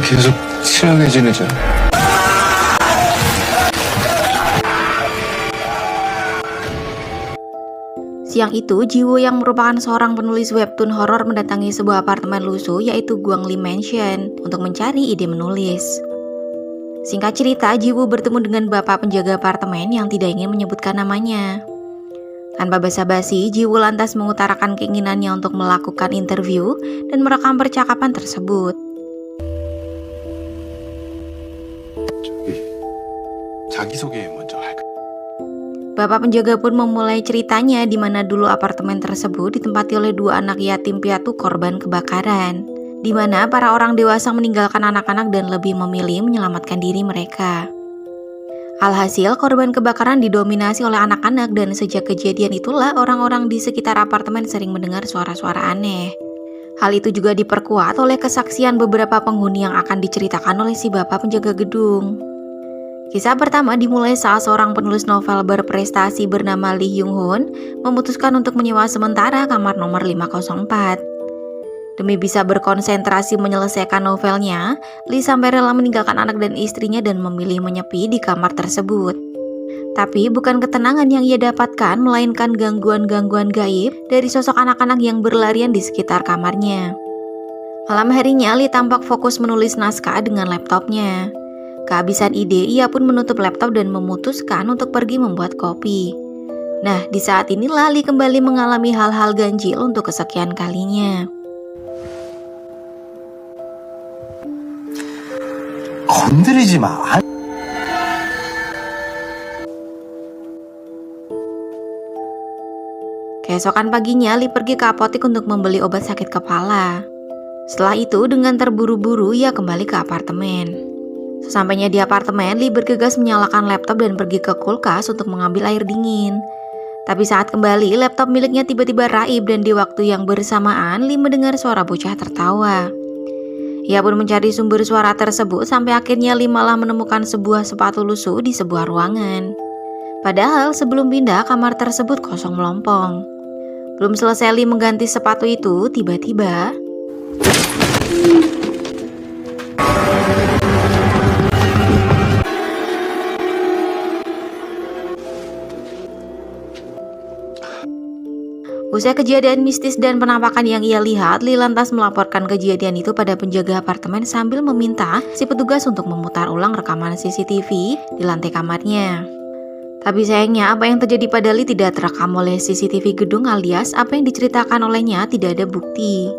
계속 친하게 지내자. Siang itu, Jiwoo yang merupakan seorang penulis webtoon horor mendatangi sebuah apartemen lusuh yaitu Guangli Mansion untuk mencari ide menulis. Singkat cerita, Jiwoo bertemu dengan bapak penjaga apartemen yang tidak ingin menyebutkan namanya. Tanpa basa-basi, Jiwoo lantas mengutarakan keinginannya untuk melakukan interview dan merekam percakapan tersebut. 자기소개 먼저 할까? Bapak penjaga pun memulai ceritanya di mana dulu apartemen tersebut ditempati oleh dua anak yatim piatu korban kebakaran, di mana para orang dewasa meninggalkan anak-anak dan lebih memilih menyelamatkan diri mereka. Alhasil, korban kebakaran didominasi oleh anak-anak dan sejak kejadian itulah orang-orang di sekitar apartemen sering mendengar suara-suara aneh. Hal itu juga diperkuat oleh kesaksian beberapa penghuni yang akan diceritakan oleh si bapak penjaga gedung. Kisah pertama dimulai saat seorang penulis novel berprestasi bernama Lee Hyung Hoon memutuskan untuk menyewa sementara kamar nomor 504. Demi bisa berkonsentrasi menyelesaikan novelnya, Lee sampai rela meninggalkan anak dan istrinya dan memilih menyepi di kamar tersebut. Tapi bukan ketenangan yang ia dapatkan, melainkan gangguan-gangguan gaib dari sosok anak-anak yang berlarian di sekitar kamarnya. Malam harinya, Lee tampak fokus menulis naskah dengan laptopnya. Kehabisan ide, ia pun menutup laptop dan memutuskan untuk pergi membuat kopi. Nah, di saat inilah Lee kembali mengalami hal-hal ganjil untuk kesekian kalinya. 건드리지 마. Keesokan paginya, Lee pergi ke apotek untuk membeli obat sakit kepala. Setelah itu, dengan terburu-buru, ia kembali ke apartemen. Sesampainya di apartemen, Lee bergegas menyalakan laptop dan pergi ke kulkas untuk mengambil air dingin. Tapi saat kembali, laptop miliknya tiba-tiba raib dan di waktu yang bersamaan, Lee mendengar suara bocah tertawa. Ia pun mencari sumber suara tersebut sampai akhirnya Lee malah menemukan sebuah sepatu lusuh di sebuah ruangan. Padahal sebelum pindah, kamar tersebut kosong melompong. Belum selesai Lee mengganti sepatu itu, tiba-tiba usai kejadian mistis dan penampakan yang ia lihat, Lee lantas melaporkan kejadian itu pada penjaga apartemen sambil meminta si petugas untuk memutar ulang rekaman CCTV di lantai kamarnya. Tapi sayangnya apa yang terjadi pada Lee tidak terekam oleh CCTV gedung alias apa yang diceritakan olehnya tidak ada bukti.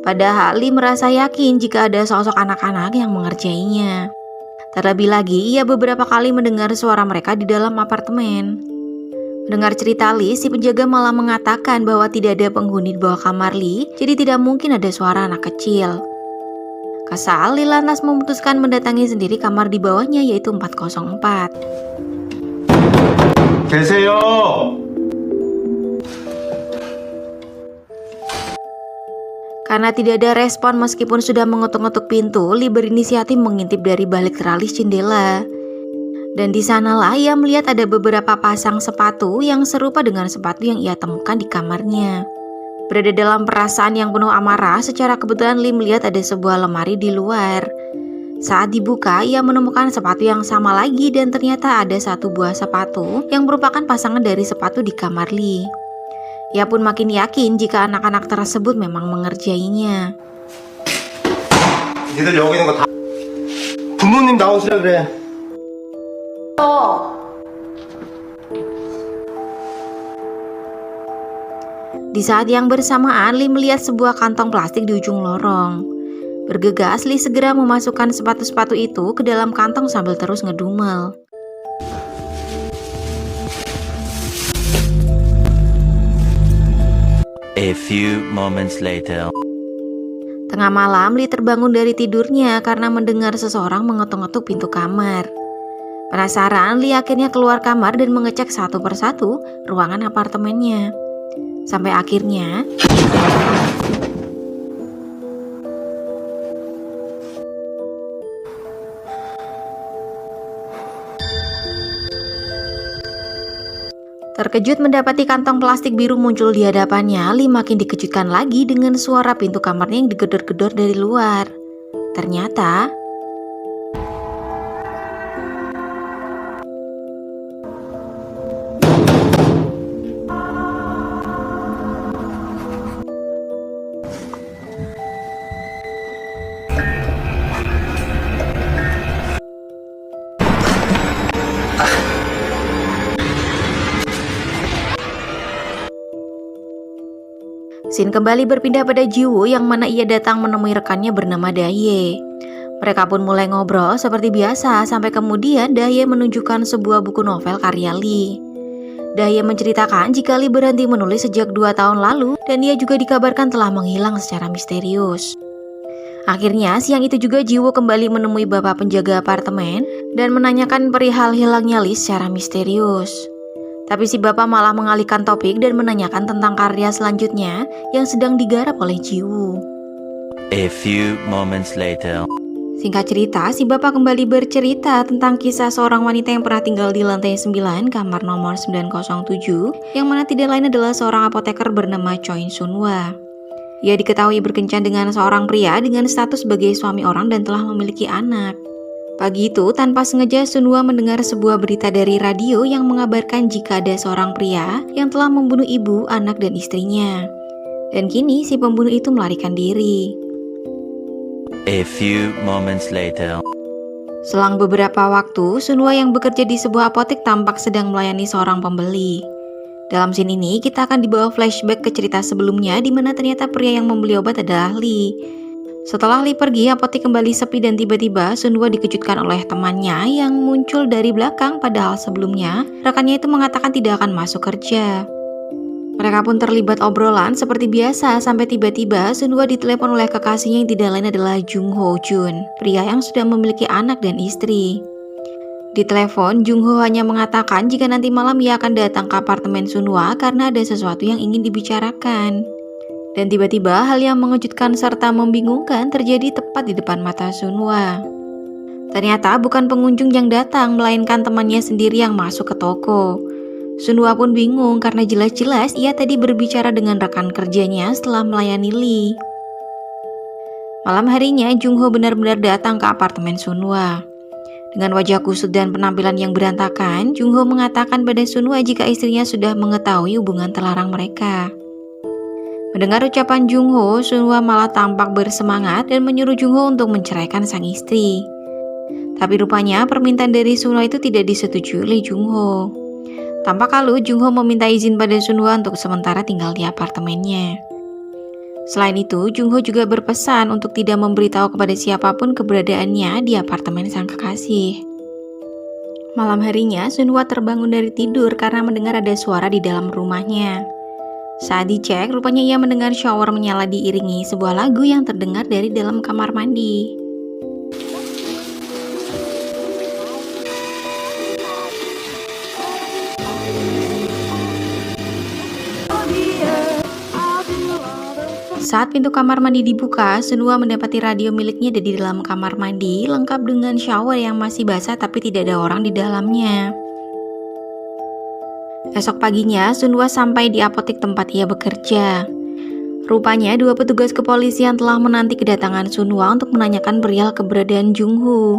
Padahal Lee merasa yakin jika ada sosok anak-anak yang mengerjainya. Terlebih lagi, ia beberapa kali mendengar suara mereka di dalam apartemen. Mendengar cerita Lee, si penjaga malah mengatakan bahwa tidak ada penghuni di bawah kamar Lee, jadi tidak mungkin ada suara anak kecil. Kesal, Lee lantas memutuskan mendatangi sendiri kamar di bawahnya yaitu 404. 계세요. Karena tidak ada respon meskipun sudah mengetuk-ngetuk pintu, Lee berinisiatif mengintip dari balik teralis jendela. Dan di sanalah ia melihat ada beberapa pasang sepatu yang serupa dengan sepatu yang ia temukan di kamarnya. Berada dalam perasaan yang penuh amarah, secara kebetulan Lee melihat ada sebuah lemari di luar. Saat dibuka, ia menemukan sepatu yang sama lagi dan ternyata ada satu buah sepatu yang merupakan pasangan dari sepatu di kamar Lee. Ia pun makin yakin jika anak-anak tersebut memang mengerjainya. 니들 여기 있는 거 다 부모님 나오시라 그래. Di saat yang bersamaan, Lee melihat sebuah kantong plastik di ujung lorong. Bergegas, Lee segera memasukkan sepatu-sepatu itu ke dalam kantong sambil terus ngedumel. A few moments later. Tengah malam, Lee terbangun dari tidurnya karena mendengar seseorang mengetuk-ngetuk pintu kamar. Penasaran, Lee akhirnya keluar kamar dan mengecek satu persatu ruangan apartemennya. Sampai akhirnya terkejut mendapati kantong plastik biru muncul di hadapannya, Lee makin dikejutkan lagi dengan suara pintu kamarnya yang digedor-gedor dari luar. Ternyata scene kembali berpindah pada Jiwoo yang mana ia datang menemui rekannya bernama Daye. Mereka pun mulai ngobrol seperti biasa sampai kemudian Daye menunjukkan sebuah buku novel karya Lee. Daye menceritakan jika Lee berhenti menulis sejak 2 tahun lalu dan ia juga dikabarkan telah menghilang secara misterius. Akhirnya siang itu juga Jiwoo kembali menemui bapak penjaga apartemen dan menanyakan perihal hilangnya Lee secara misterius. Tapi si bapak malah mengalihkan topik dan menanyakan tentang karya selanjutnya yang sedang digarap oleh Jiwoo. A few moments later. Singkat cerita, si bapak kembali bercerita tentang kisah seorang wanita yang pernah tinggal di lantai 9 kamar nomor 907 yang mana tidak lain adalah seorang apoteker bernama Choi Sunwa. Ia diketahui berkencan dengan seorang pria dengan status sebagai suami orang dan telah memiliki anak. Pagi itu, tanpa sengaja Sunwa mendengar sebuah berita dari radio yang mengabarkan jika ada seorang pria yang telah membunuh ibu, anak, dan istrinya. Dan kini si pembunuh itu melarikan diri. A few moments later. Selang beberapa waktu, Sunwa yang bekerja di sebuah apotek tampak sedang melayani seorang pembeli. Dalam scene ini, kita akan dibawa flashback ke cerita sebelumnya di mana ternyata pria yang membeli obat adalah Lee. Setelah Lee pergi, apotek kembali sepi dan tiba-tiba Sunwa dikejutkan oleh temannya yang muncul dari belakang padahal sebelumnya rekannya itu mengatakan tidak akan masuk kerja. Mereka pun terlibat obrolan seperti biasa sampai tiba-tiba Sunwa ditelepon oleh kekasihnya yang tidak lain adalah Jung Ho Jun, pria yang sudah memiliki anak dan istri. Di telepon, Jung Ho hanya mengatakan jika nanti malam ia akan datang ke apartemen Sunwa karena ada sesuatu yang ingin dibicarakan. Dan tiba-tiba hal yang mengejutkan serta membingungkan terjadi tepat di depan mata Sunwa. Ternyata bukan pengunjung yang datang, melainkan temannya sendiri yang masuk ke toko. Sunwa pun bingung karena jelas-jelas ia tadi berbicara dengan rekan kerjanya setelah melayani Lee. Malam harinya, Jung Ho benar-benar datang ke apartemen Sunwa. Dengan wajah kusut dan penampilan yang berantakan, Jung Ho mengatakan pada Sunwa jika istrinya sudah mengetahui hubungan terlarang mereka. Mendengar ucapan Jung Ho, Sunwa malah tampak bersemangat dan menyuruh Jung Ho untuk menceraikan sang istri. Tapi rupanya permintaan dari Sunwa itu tidak disetujui oleh Jung Ho. Tampak lalu Jung Ho meminta izin pada Sunwa untuk sementara tinggal di apartemennya. Selain itu, Jung Ho juga berpesan untuk tidak memberitahu kepada siapapun keberadaannya di apartemen sang kekasih. Malam harinya, Sunwa terbangun dari tidur karena mendengar ada suara di dalam rumahnya. Saat dicek, rupanya ia mendengar shower menyala diiringi sebuah lagu yang terdengar dari dalam kamar mandi. Saat pintu kamar mandi dibuka, Sunwa mendapati radio miliknya ada di dalam kamar mandi, lengkap dengan shower yang masih basah tapi tidak ada orang di dalamnya. Esok paginya, Sunwa sampai di apotek tempat ia bekerja. Rupanya, 2 petugas kepolisian telah menanti kedatangan Sunwa untuk menanyakan perihal keberadaan Jung Ho.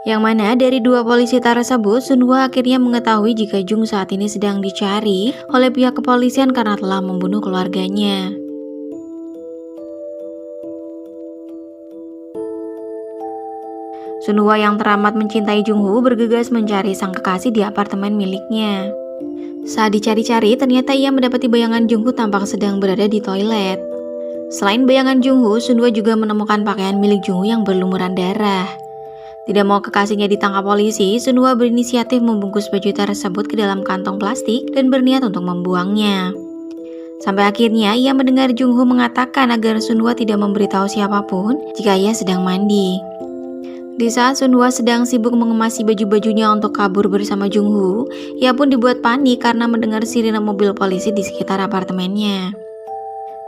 Yang mana dari 2 polisi tersebut, Sunwa akhirnya mengetahui jika Jung saat ini sedang dicari oleh pihak kepolisian karena telah membunuh keluarganya. Sunwa yang teramat mencintai Jung Ho bergegas mencari sang kekasih di apartemen miliknya. Saat dicari-cari, ternyata ia mendapati bayangan Jung Ho tampak sedang berada di toilet. Selain bayangan Jung Ho, Sunwa juga menemukan pakaian milik Jung Ho yang berlumuran darah. Tidak mau kekasihnya ditangkap polisi, Sunwa berinisiatif membungkus baju tersebut ke dalam kantong plastik dan berniat untuk membuangnya. Sampai akhirnya ia mendengar Jung Ho mengatakan agar Sunwa tidak memberitahu siapapun jika ia sedang mandi. Di saat Sunwa sedang sibuk mengemasi baju-bajunya untuk kabur bersama Jung Ho, ia pun dibuat panik karena mendengar sirine mobil polisi di sekitar apartemennya.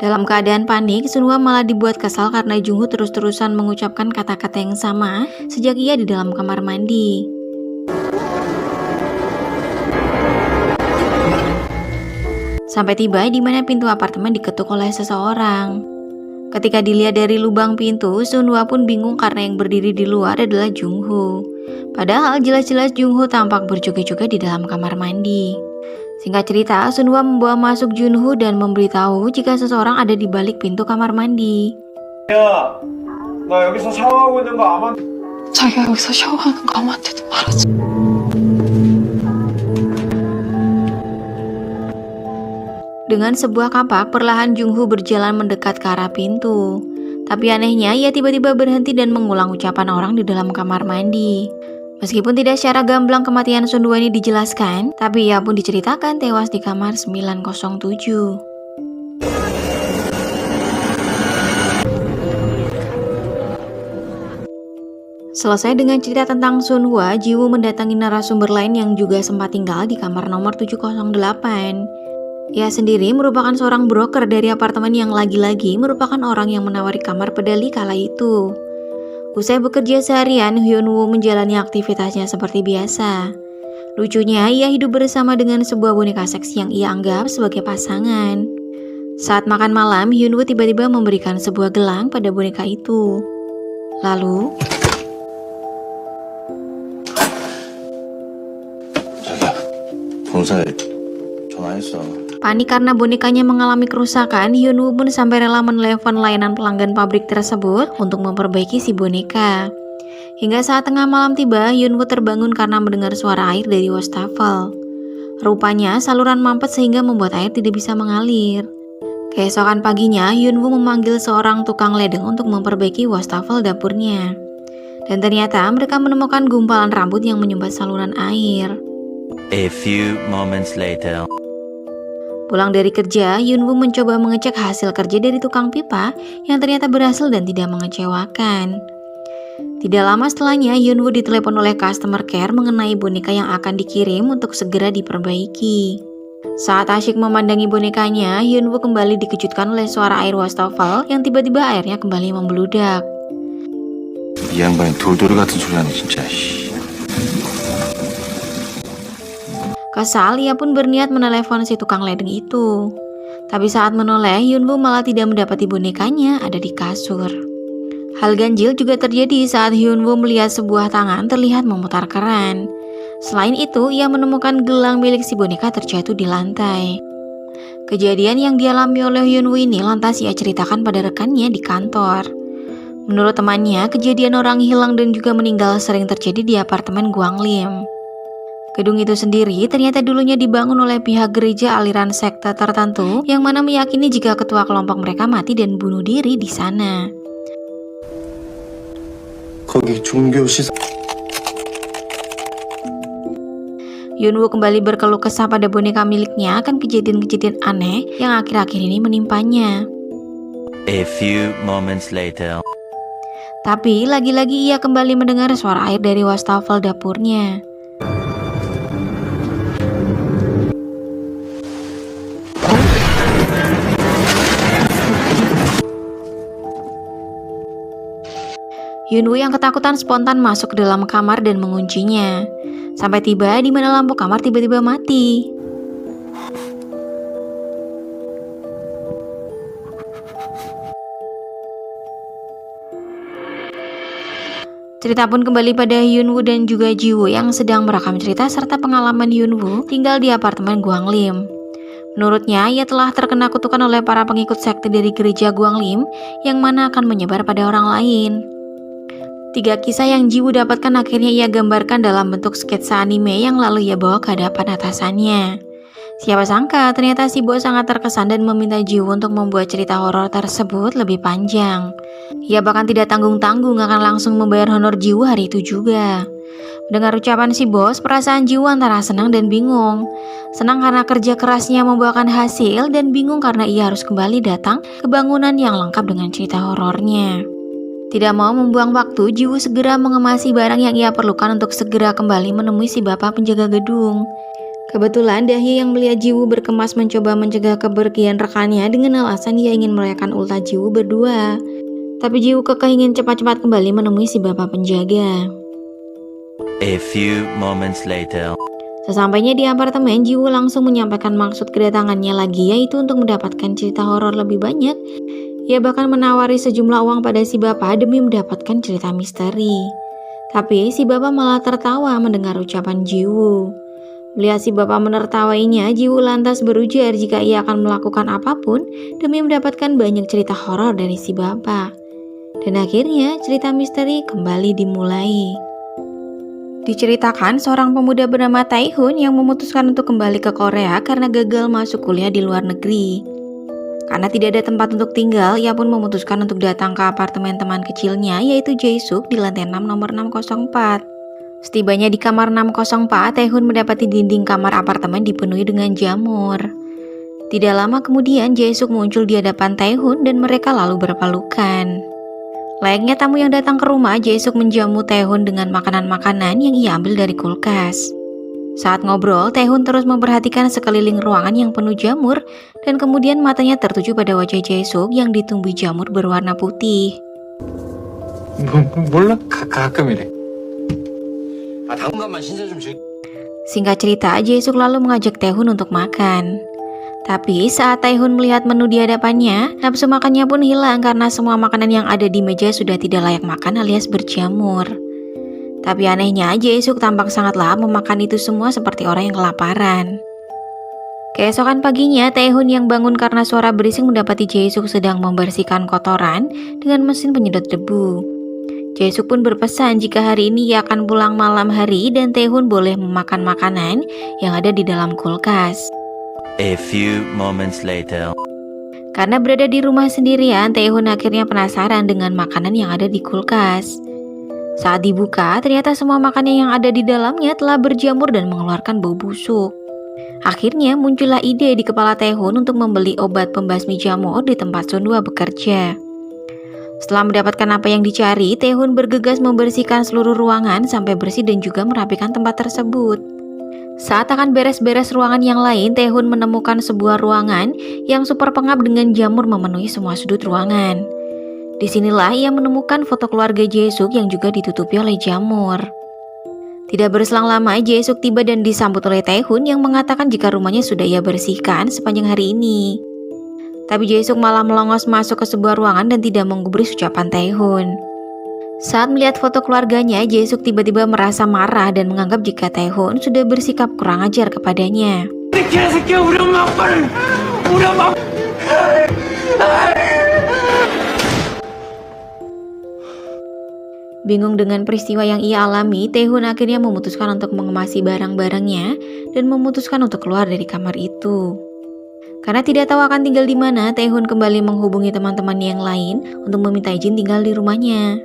Dalam keadaan panik, Sunwa malah dibuat kesal karena Jung Ho terus-terusan mengucapkan kata-kata yang sama sejak ia di dalam kamar mandi. Sampai tiba di mana pintu apartemen diketuk oleh seseorang. Ketika dilihat dari lubang pintu, Sunhwa pun bingung karena yang berdiri di luar adalah Jungho. Padahal jelas-jelas Jungho tampak berjoget-joget di dalam kamar mandi. Singkat cerita, Sunhwa membawa masuk Junho dan memberitahu jika seseorang ada di balik pintu kamar mandi. 야, 나 여기서 샤워하고 있는 거 아마 자기가 여기서 샤워하는 거 아무한테도 말하지. Dengan sebuah kapak, perlahan Jungho berjalan mendekat ke arah pintu. Tapi anehnya, ia tiba-tiba berhenti dan mengulang ucapan orang di dalam kamar mandi. Meskipun tidak secara gamblang kematian Sunhwa ini dijelaskan, tapi ia pun diceritakan tewas di kamar 907. Selesai dengan cerita tentang Sunhwa, Jiwoo mendatangi narasumber lain yang juga sempat tinggal di kamar nomor 708. Ia sendiri merupakan seorang broker dari apartemen yang lagi-lagi merupakan orang yang menawari kamar pedali kala itu. Usai bekerja seharian, Hyunwoo menjalani aktivitasnya seperti biasa. Lucunya, ia hidup bersama dengan sebuah boneka seks yang ia anggap sebagai pasangan. Saat makan malam, Hyunwoo tiba-tiba memberikan sebuah gelang pada boneka itu. Lalu, 자기야, 본사에 전화했어. panik karena bonekanya mengalami kerusakan, Hyunwoo pun sampai rela menelepon layanan pelanggan pabrik tersebut untuk memperbaiki si boneka. Hingga saat tengah malam tiba, Hyunwoo terbangun karena mendengar suara air dari wastafel. Rupanya saluran mampet sehingga membuat air tidak bisa mengalir. Keesokan paginya, Hyunwoo memanggil seorang tukang ledeng untuk memperbaiki wastafel dapurnya. Dan ternyata mereka menemukan gumpalan rambut yang menyumbat saluran air. A few moments later. Pulang dari kerja, Hyunwoo mencoba mengecek hasil kerja dari tukang pipa yang ternyata berhasil dan tidak mengecewakan. Tidak lama setelahnya, Hyunwoo ditelepon oleh customer care mengenai boneka yang akan dikirim untuk segera diperbaiki. Saat asyik memandangi bonekanya, Hyunwoo kembali dikejutkan oleh suara air wastafel yang tiba-tiba airnya kembali membludak. 이 양반이 돌돌이 같은 소리 하네 진짜. Kesal, ia pun berniat menelepon si tukang ledeng itu. Tapi saat menoleh, Hyunwoo malah tidak mendapati bonekanya ada di kasur. Hal ganjil juga terjadi saat Hyunwoo melihat sebuah tangan terlihat memutar keran. Selain itu, ia menemukan gelang milik si boneka terjatuh di lantai. Kejadian yang dialami oleh Hyunwoo ini lantas ia ceritakan pada rekannya di kantor. Menurut temannya, kejadian orang hilang dan juga meninggal sering terjadi di apartemen Gwanglim. Gedung itu sendiri ternyata dulunya dibangun oleh pihak gereja aliran sekte tertentu yang mana meyakini jika ketua kelompok mereka mati dan bunuh diri di sana. 거기 종교 시설 Hyunwoo kembali berkeluh kesah pada boneka miliknya akan kejadian-kejadian aneh yang akhir-akhir ini menimpanya. A few moments later. Tapi lagi-lagi ia kembali mendengar suara air dari wastafel dapurnya. Hyunwoo yang ketakutan spontan masuk ke dalam kamar dan menguncinya. Sampai tiba di mana lampu kamar tiba-tiba mati. Cerita pun kembali pada Hyunwoo dan juga Jiwoo yang sedang merekam cerita serta pengalaman Hyunwoo tinggal di apartemen Gwanglim. Menurutnya, ia telah terkena kutukan oleh para pengikut sekte dari gereja Gwanglim yang mana akan menyebar pada orang lain. 3 kisah yang Jiwoo dapatkan akhirnya ia gambarkan dalam bentuk sketsa anime yang lalu ia bawa ke hadapan atasannya. Siapa sangka ternyata si bos sangat terkesan dan meminta Jiwoo untuk membuat cerita horor tersebut lebih panjang. Ia bahkan tidak tanggung-tanggung akan langsung membayar honor Jiwoo hari itu juga. Mendengar ucapan si bos, perasaan Jiwoo antara senang dan bingung. Senang karena kerja kerasnya membuahkan hasil dan bingung karena ia harus kembali datang ke bangunan yang lengkap dengan cerita horornya. Tidak mau membuang waktu, Jiwoo segera mengemasi barang yang ia perlukan untuk segera kembali menemui si bapak penjaga gedung. Kebetulan Dahye yang melihat Jiwoo berkemas mencoba mencegah kepergian rekannya dengan alasan ia ingin merayakan ultah Jiwoo berdua. Tapi Jiwoo kekeh ingin cepat-cepat kembali menemui si bapak penjaga. A few moments later. Sesampainya di apartemen, Jiwoo langsung menyampaikan maksud kedatangannya lagi, yaitu untuk mendapatkan cerita horor lebih banyak Ia bahkan menawari sejumlah uang pada si bapak demi mendapatkan cerita misteri. Tapi si bapak malah tertawa mendengar ucapan Jiwoo. Melihat si bapak menertawainya, Jiwoo lantas berujar jika ia akan melakukan apapun demi mendapatkan banyak cerita horor dari si bapak. Dan akhirnya cerita misteri kembali dimulai. Diceritakan seorang pemuda bernama Tae-hoon yang memutuskan untuk kembali ke Korea karena gagal masuk kuliah di luar negeri. Karena tidak ada tempat untuk tinggal, ia pun memutuskan untuk datang ke apartemen teman kecilnya yaitu Jae-suk di lantai 6 nomor 604. Setibanya di kamar 604, Tae-hoon mendapati dinding kamar apartemen dipenuhi dengan jamur. Tidak lama kemudian Jae-suk muncul di hadapan Tae-hoon dan mereka lalu berpelukan. Layaknya tamu yang datang ke rumah, Jae-suk menjamu Tae-hoon dengan makanan-makanan yang ia ambil dari kulkas. Saat ngobrol, Tae-hoon terus memperhatikan sekeliling ruangan yang penuh jamur dan kemudian matanya tertuju pada wajah Jae-suk yang ditumbuhi jamur berwarna putih. 몰라? 가끔 이래. 당분간만 신세 좀 질. Singkat cerita, Jae-suk lalu mengajak Tae-hoon untuk makan. Tapi saat Tae-hoon melihat menu di hadapannya, nafsu makannya pun hilang karena semua makanan yang ada di meja sudah tidak layak makan alias berjamur. Tapi anehnya, Jae-suk tampak sangat lahap memakan itu semua seperti orang yang kelaparan. Keesokan paginya, Tae-hoon yang bangun karena suara berisik mendapati Jae-suk sedang membersihkan kotoran dengan mesin penyedot debu. Jae-suk pun berpesan jika hari ini ia akan pulang malam hari dan Tae-hoon boleh memakan makanan yang ada di dalam kulkas. A few moments later. Karena berada di rumah sendirian, Tae-hoon akhirnya penasaran dengan makanan yang ada di kulkas. Saat dibuka, ternyata semua makanan yang ada di dalamnya telah berjamur dan mengeluarkan bau busuk. Akhirnya muncullah ide di kepala Tae-hoon untuk membeli obat pembasmi jamur di tempat Sunhwa bekerja. Setelah mendapatkan apa yang dicari, Tae-hoon bergegas membersihkan seluruh ruangan sampai bersih dan juga merapikan tempat tersebut. Saat akan beres-beres ruangan yang lain, Tae-hoon menemukan sebuah ruangan yang super pengap dengan jamur memenuhi semua sudut ruangan. Disinilah ia menemukan foto keluarga Jae-suk yang juga ditutupi oleh jamur. Tidak berselang lama, Jae-suk tiba dan disambut oleh Tae-hoon yang mengatakan jika rumahnya sudah ia bersihkan sepanjang hari ini. Tapi Jae-suk malah melongos masuk ke sebuah ruangan dan tidak menggubris ucapan Tae-hoon. Saat melihat foto keluarganya, Jae-suk tiba-tiba merasa marah dan menganggap jika Tae-hoon sudah bersikap kurang ajar kepadanya. Bingung dengan peristiwa yang ia alami, Tae-hoon akhirnya memutuskan untuk mengemasi barang-barangnya dan memutuskan untuk keluar dari kamar itu. Karena tidak tahu akan tinggal di mana, Tae-hoon kembali menghubungi teman-temannya yang lain untuk meminta izin tinggal di rumahnya.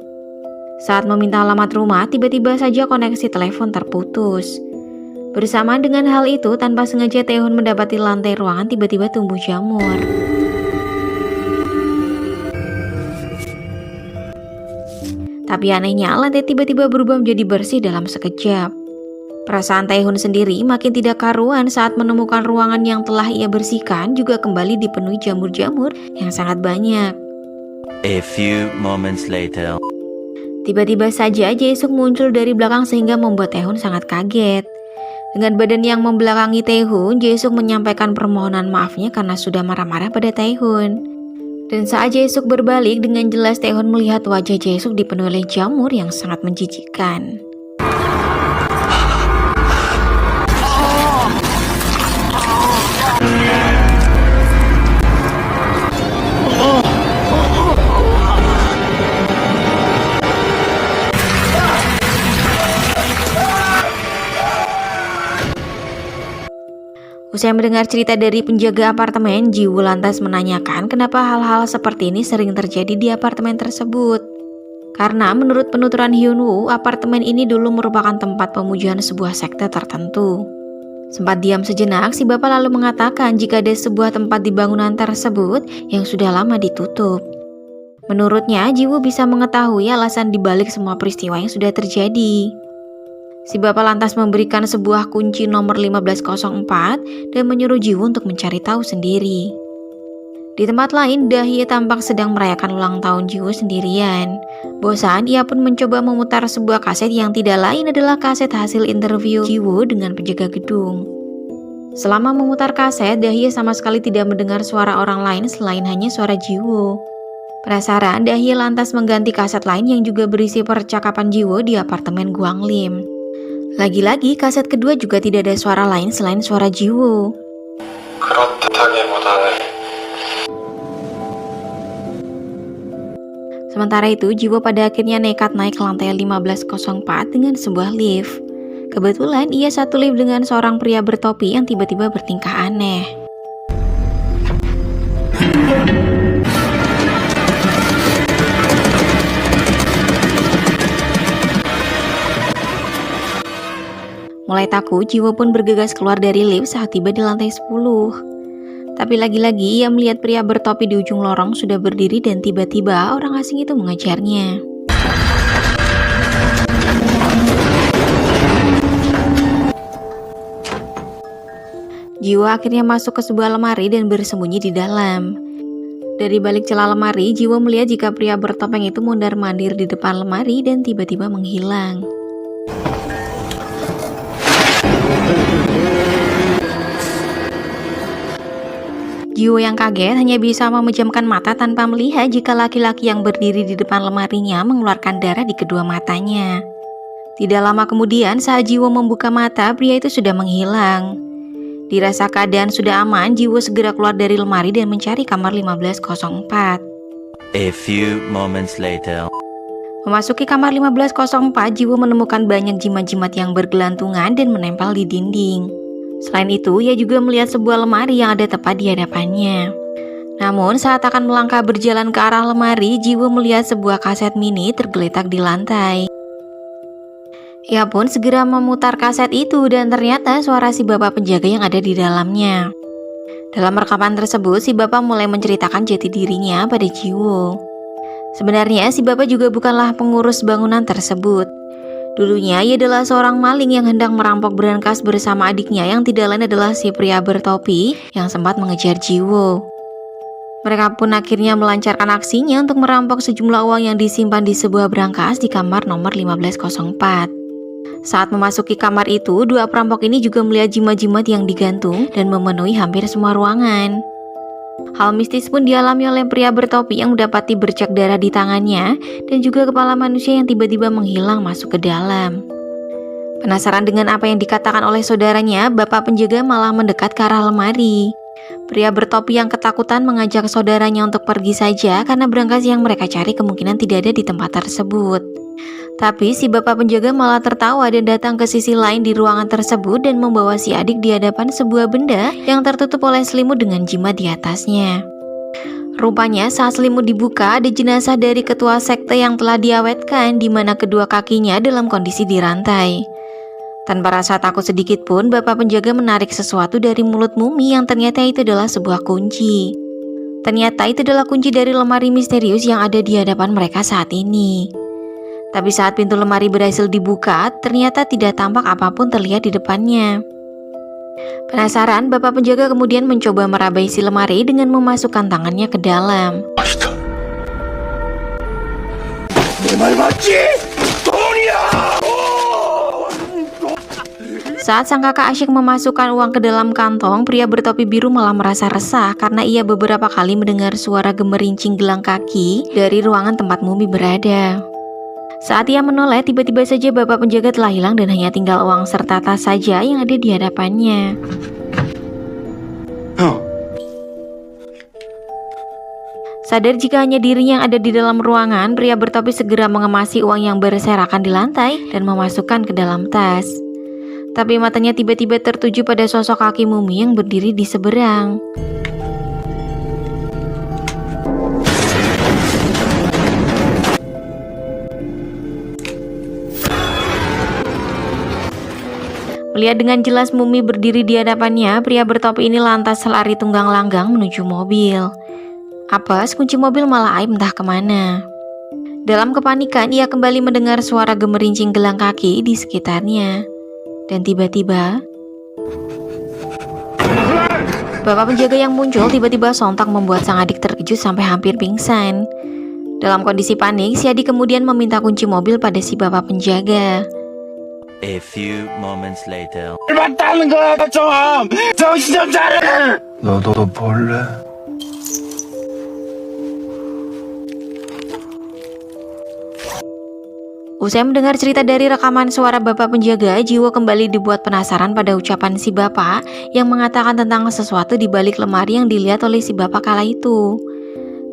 Saat meminta alamat rumah, tiba-tiba saja koneksi telepon terputus. Bersamaan dengan hal itu, tanpa sengaja Tae-hoon mendapati lantai ruangan tiba-tiba tumbuh jamur. Tapi anehnya, lantai tiba-tiba berubah menjadi bersih dalam sekejap. Perasaan Tae-hoon sendiri makin tidak karuan saat menemukan ruangan yang telah ia bersihkan juga kembali dipenuhi jamur-jamur yang sangat banyak. A few moments later. Tiba-tiba saja Jae-suk muncul dari belakang sehingga membuat Tae-hoon sangat kaget. Dengan badan yang membelakangi Tae-hoon, Jae-suk menyampaikan permohonan maafnya karena sudah marah-marah pada Tae-hoon. Dan saat Jae-suk berbalik, dengan jelas Tae-hoon melihat wajah Jae-suk dipenuhi oleh jamur yang sangat menjijikkan. Usai mendengar cerita dari penjaga apartemen, Jiwoo lantas menanyakan kenapa hal-hal seperti ini sering terjadi di apartemen tersebut. Karena menurut penuturan Hyunwoo, apartemen ini dulu merupakan tempat pemujaan sebuah sekte tertentu. Sempat diam sejenak, si bapak lalu mengatakan jika ada sebuah tempat di bangunan tersebut yang sudah lama ditutup. Menurutnya, Jiwoo bisa mengetahui alasan dibalik semua peristiwa yang sudah terjadi. Si bapak lantas memberikan sebuah kunci nomor 1504 dan menyuruh Jiwoo untuk mencari tahu sendiri. Di tempat lain, Dahye tampak sedang merayakan ulang tahun Jiwoo sendirian. Bosan, ia pun mencoba memutar sebuah kaset yang tidak lain adalah kaset hasil interview Jiwoo dengan penjaga gedung. Selama memutar kaset, Dahye sama sekali tidak mendengar suara orang lain selain hanya suara Jiwoo. Penasaran, Dahye lantas mengganti kaset lain yang juga berisi percakapan Jiwo di apartemen Guang Lim. Lagi-lagi kaset kedua juga tidak ada suara lain selain suara Jiwo. Sementara itu, Jiwo pada akhirnya nekat naik ke lantai 1504 dengan sebuah lift. Kebetulan ia satu lift dengan seorang pria bertopi yang tiba-tiba bertingkah aneh. Mulai takut, Jiwo pun bergegas keluar dari lift saat tiba di lantai 10. Tapi lagi-lagi ia melihat pria bertopi di ujung lorong sudah berdiri dan tiba-tiba orang asing itu mengejarnya. Jiwo akhirnya masuk ke sebuah lemari dan bersembunyi di dalam. Dari balik celah lemari, Jiwo melihat jika pria bertopeng itu mondar-mandir di depan lemari dan tiba-tiba menghilang. Jiwo yang kaget hanya bisa memejamkan mata tanpa melihat jika laki-laki yang berdiri di depan lemarinya mengeluarkan darah di kedua matanya. Tidak lama kemudian saat Jiwo membuka mata, pria itu sudah menghilang. Dirasa keadaan sudah aman, Jiwo segera keluar dari lemari dan mencari kamar 1504. A few moments later. Memasuki kamar 1504, Jiwo menemukan banyak jimat-jimat yang bergelantungan dan menempel di dinding. Selain itu, ia juga melihat sebuah lemari yang ada tepat di hadapannya. Namun, saat akan melangkah berjalan ke arah lemari, Jiwo melihat sebuah kaset mini tergeletak di lantai. Ia pun segera memutar kaset itu dan ternyata suara si bapak penjaga yang ada di dalamnya. Dalam rekaman tersebut, si bapak mulai menceritakan jati dirinya pada Jiwo. Sebenarnya, si bapak juga bukanlah pengurus bangunan tersebut. Dulunya, ia adalah seorang maling yang hendak merampok berangkas bersama adiknya yang tidak lain adalah si pria bertopi yang sempat mengejar Jiwo. Mereka pun akhirnya melancarkan aksinya untuk merampok sejumlah uang yang disimpan di sebuah brankas di kamar nomor 1504. Saat memasuki kamar itu, dua perampok ini juga melihat jimat-jimat yang digantung dan memenuhi hampir semua ruangan. Hal mistis pun dialami oleh pria bertopi yang mendapati bercak darah di tangannya dan juga kepala manusia yang tiba-tiba menghilang masuk ke dalam. Penasaran dengan apa yang dikatakan oleh saudaranya, bapak penjaga malah mendekat ke arah lemari. Pria bertopi yang ketakutan mengajak saudaranya untuk pergi saja karena brankas yang mereka cari kemungkinan tidak ada di tempat tersebut. Tapi si bapak penjaga malah tertawa dan datang ke sisi lain di ruangan tersebut dan membawa si adik di hadapan sebuah benda yang tertutup oleh selimut dengan jimat di atasnya. Rupanya saat selimut dibuka, ada jenazah dari ketua sekte yang telah diawetkan di mana kedua kakinya dalam kondisi dirantai. Tanpa rasa takut sedikit pun, bapak penjaga menarik sesuatu dari mulut mumi yang ternyata itu adalah sebuah kunci. Ternyata itu adalah kunci dari lemari misterius yang ada di hadapan mereka saat ini. Tapi saat pintu lemari berhasil dibuka, ternyata tidak tampak apapun terlihat di depannya. Penasaran, bapak penjaga kemudian mencoba merabai si lemari dengan memasukkan tangannya ke dalam. Saat sang kakak asyik memasukkan uang ke dalam kantong, pria bertopi biru malah merasa resah karena ia beberapa kali mendengar suara gemerincing gelang kaki dari ruangan tempat mumi berada. Saat ia menoleh, tiba-tiba saja bapak penjaga telah hilang dan hanya tinggal uang serta tas saja yang ada di hadapannya. Sadar jika hanya dirinya yang ada di dalam ruangan, pria bertopi segera mengemasi uang yang berserakan di lantai dan memasukkan ke dalam tas. Tapi matanya tiba-tiba tertuju pada sosok kaki mumi yang berdiri di seberang. Melihat dengan jelas mumi berdiri di hadapannya, pria bertopi ini lantas lari tunggang langgang menuju mobil. Apes, kunci mobil malah aib entah kemana. Dalam kepanikan, ia kembali mendengar suara gemerincing gelang kaki di sekitarnya. Dan tiba-tiba, bapak penjaga yang muncul tiba-tiba sontak membuat sang adik terkejut sampai hampir pingsan. Dalam kondisi panik, si adik kemudian meminta kunci mobil pada si bapak penjaga. A few moments later. 너도 볼래? Usai mendengar cerita dari rekaman suara bapak penjaga, Jiwo kembali dibuat penasaran pada ucapan si bapak yang mengatakan tentang sesuatu di balik lemari yang dilihat oleh si bapak kala itu.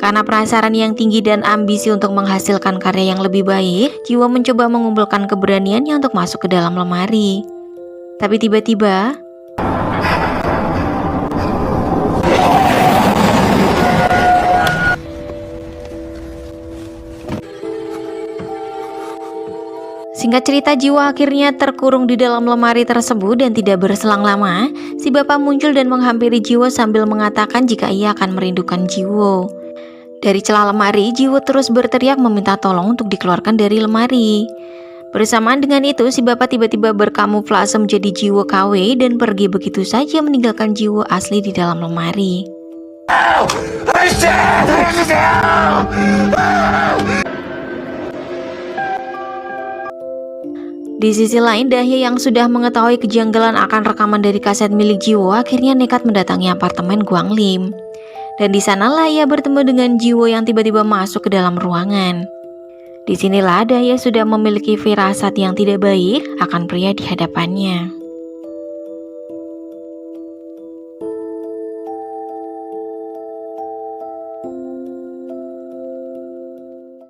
Karena penasaran yang tinggi dan ambisi untuk menghasilkan karya yang lebih baik, Jiwo mencoba mengumpulkan keberaniannya untuk masuk ke dalam lemari. Tapi tiba-tiba, singkat cerita, Jiwo akhirnya terkurung di dalam lemari tersebut dan tidak berselang lama, si bapak muncul dan menghampiri Jiwo sambil mengatakan jika ia akan merindukan Jiwo. Dari celah lemari, Jiwo terus berteriak meminta tolong untuk dikeluarkan dari lemari. Bersamaan dengan itu, si bapak tiba-tiba berkamuflase menjadi Jiwo KW dan pergi begitu saja meninggalkan Jiwo asli di dalam lemari. Di sisi lain, Dahye yang sudah mengetahui kejanggalan akan rekaman dari kaset milik Jiwo akhirnya nekat mendatangi apartemen Guang Lim. Dan di sanalah ia bertemu dengan Jiwo yang tiba-tiba masuk ke dalam ruangan. Disinilah Dahye sudah memiliki firasat yang tidak baik akan pria di hadapannya.